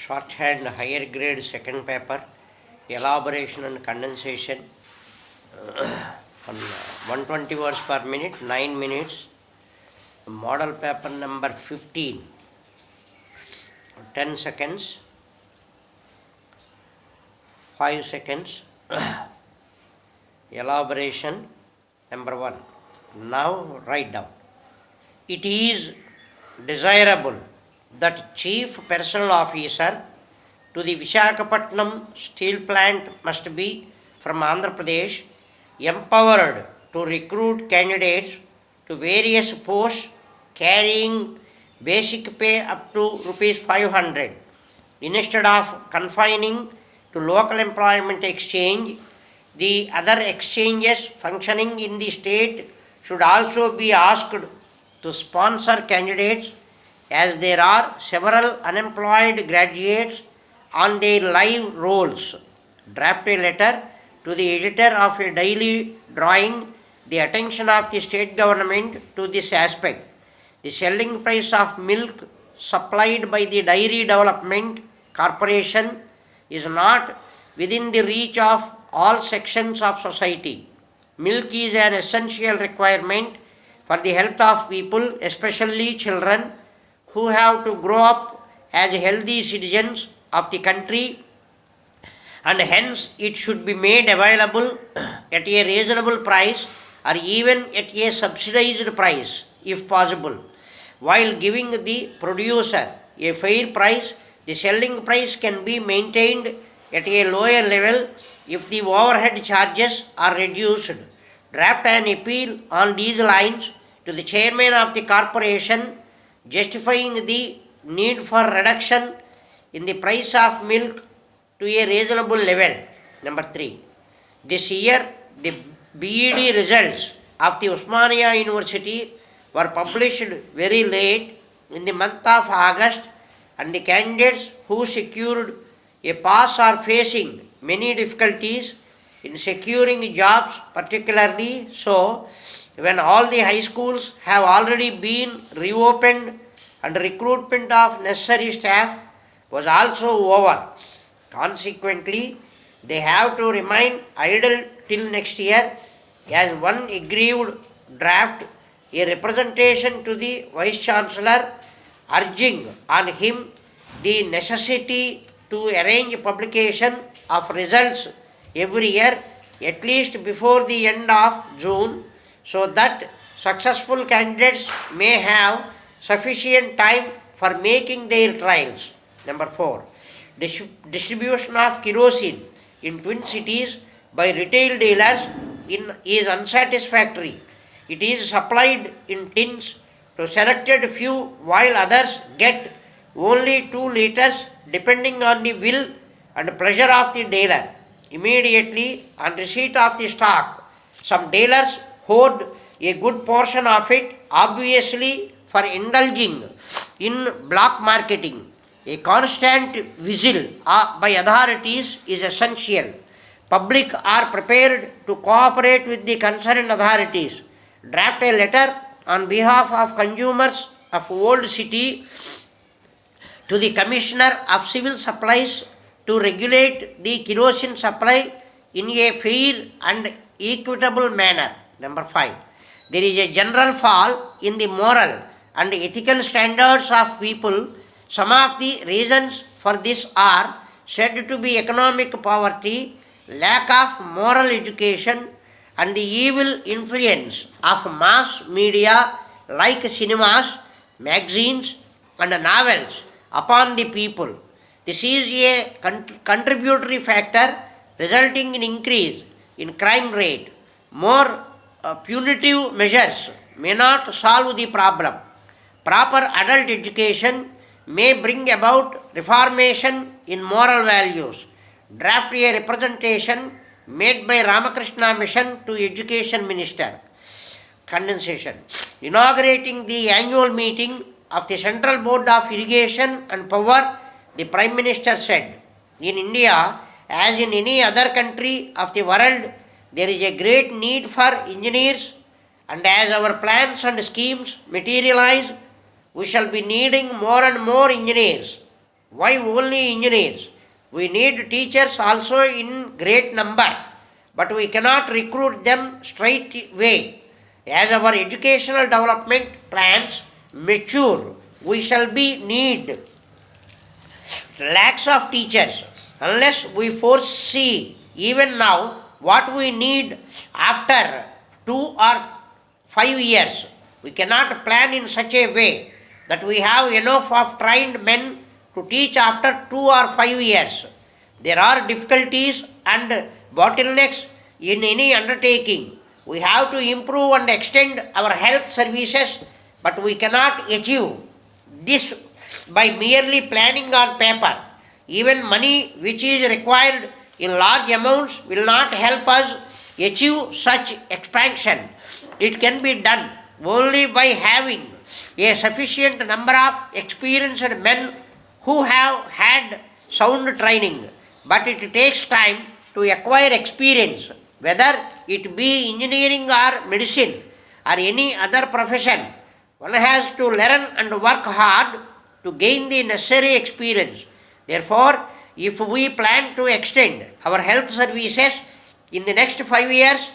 Shorthand higher grade second paper, Elaboration and Condensation, on 120 words per minute, 9 minutes. Model paper number 15, 10 seconds, 5 seconds. Elaboration number 1. Now write down. It is desirable that Chief Personnel Officer to the Visakhapatnam Steel Plant must be from Andhra Pradesh, empowered to recruit candidates to various posts carrying basic pay up to Rs 500, instead of confining to local employment exchange. The other exchanges functioning in the state should also be asked to sponsor candidates, as there are several unemployed graduates on their live roles. Draft a letter to the editor of a daily drawing the attention of the state government to this aspect. The selling price of milk supplied by the Dairy Development Corporation is not within the reach of all sections of society. Milk is an essential requirement for the health of people, especially children, who have to grow up as healthy citizens of the country, and hence it should be made available at a reasonable price or even at a subsidized price if possible. While giving the producer a fair price, the selling price can be maintained at a lower level if the overhead charges are reduced. Draft an appeal on these lines to the chairman of the corporation, justifying the need for reduction in the price of milk to a reasonable level. Number 3. This year, the BEd results of the Osmania University were published very late in the month of August, and the candidates who secured a pass are facing many difficulties in securing jobs, particularly so when all the high schools have already been reopened and recruitment of necessary staff was also over. Consequently, they have to remain idle till next year, as one aggrieved draft a representation to the Vice Chancellor urging on him the necessity to arrange publication of results every year, at least before the end of June, so that successful candidates may have sufficient time for making their trials. Number 4. Distribution of kerosene in Twin Cities by retail dealers is unsatisfactory. It is supplied in tins to selected few, while others get only 2 liters depending on the will and pleasure of the dealer. Immediately on receipt of the stock, some dealers hoard a good portion of it, obviously for indulging in black marketing. A constant vigil by authorities is essential. Public are prepared to cooperate with the concerned authorities. Draft a letter on behalf of consumers of Old City to the Commissioner of Civil Supplies to regulate the kerosene supply in a fair and equitable manner. Number 5. There is a general fall in the moral and ethical standards of people. Some of the reasons for this are said to be economic poverty, lack of moral education, and the evil influence of mass media like cinemas, magazines, and novels upon the people. This is a contributory factor resulting in increase in crime rate. More punitive measures may not solve the problem. Proper adult education may bring about reformation in moral values. Draft a representation made by Ramakrishna Mission to Education Minister. Condensation. Inaugurating the annual meeting of the Central Board of Irrigation and Power, the Prime Minister said, in India, as in any other country of the world, there is a great need for engineers, and as our plans and schemes materialize, we shall be needing more and more engineers. Why only engineers? We need teachers also in great number, but we cannot recruit them straight away. As our educational development plans mature, we shall be need lakhs of teachers unless we foresee even now what we need after 2 or 5 years. We cannot plan in such a way that we have enough of trained men to teach after 2 or 5 years. There are difficulties and bottlenecks in any undertaking. We have to improve and extend our health services, but we cannot achieve this by merely planning on paper. Even money which is required in large amounts will not help us achieve such expansion. It can be done only by having a sufficient number of experienced men who have had sound training. But it takes time to acquire experience, whether it be engineering or medicine or any other profession. One has to learn and work hard to gain the necessary experience. Therefore, if we plan to extend our health services in the next 5 years,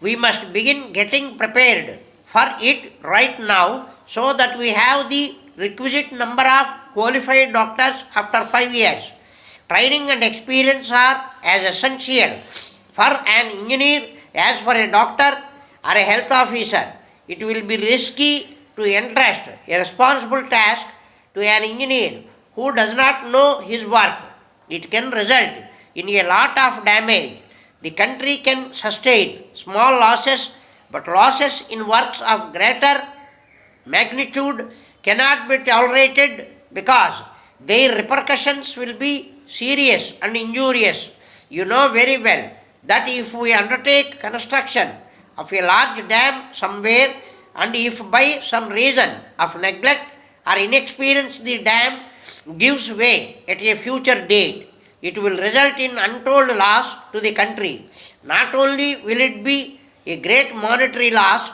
we must begin getting prepared for it right now so that we have the requisite number of qualified doctors after 5 years. Training and experience are as essential for an engineer as for a doctor or a health officer. It will be risky to entrust a responsible task to an engineer who does not know his work. It can result in a lot of damage. The country can sustain small losses, but losses in works of greater magnitude cannot be tolerated because their repercussions will be serious and injurious. You know very well that if we undertake construction of a large dam somewhere, and if by some reason of neglect or inexperience the dam gives way at a future date, it will result in untold loss to the country. Not only will it be a great monetary loss,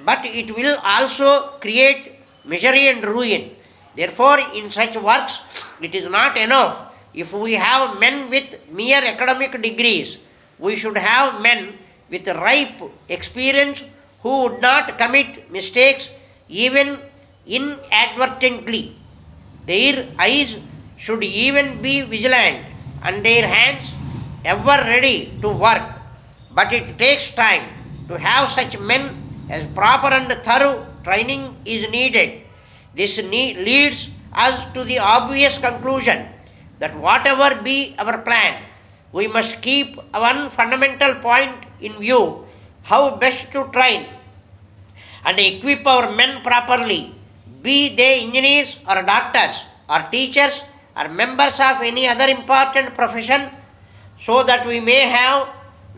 but it will also create misery and ruin. Therefore, in such works, it is not enough if we have men with mere academic degrees. We should have men with ripe experience who would not commit mistakes even inadvertently. Their eyes should even be vigilant and their hands ever ready to work. But it takes time to have such men, as proper and thorough training is needed. This leads us to the obvious conclusion that whatever be our plan, we must keep one fundamental point in view: how best to train and equip our men properly, be they engineers or doctors or teachers or members of any other important profession, so that we may have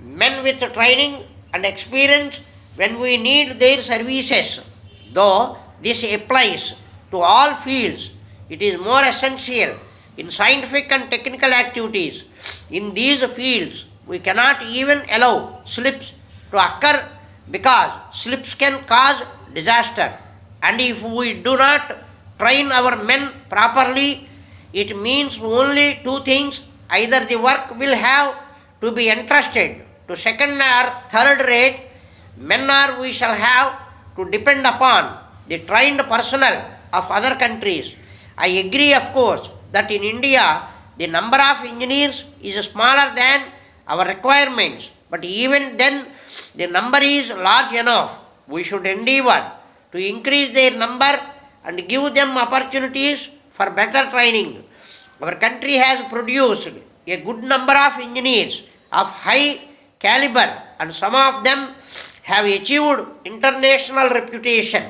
men with training and experience when we need their services. Though this applies to all fields, it is more essential in scientific and technical activities. In these fields, we cannot even allow slips to occur because slips can cause disaster. And if we do not train our men properly, it means only two things: either the work will have to be entrusted to second or third rate men, or we shall have to depend upon the trained personnel of other countries. I agree, of course, that in India the number of engineers is smaller than our requirements, but even then the number is large enough. We should endeavor to increase their number and give them opportunities for better training. Our country has produced a good number of engineers of high caliber, and some of them have achieved international reputation.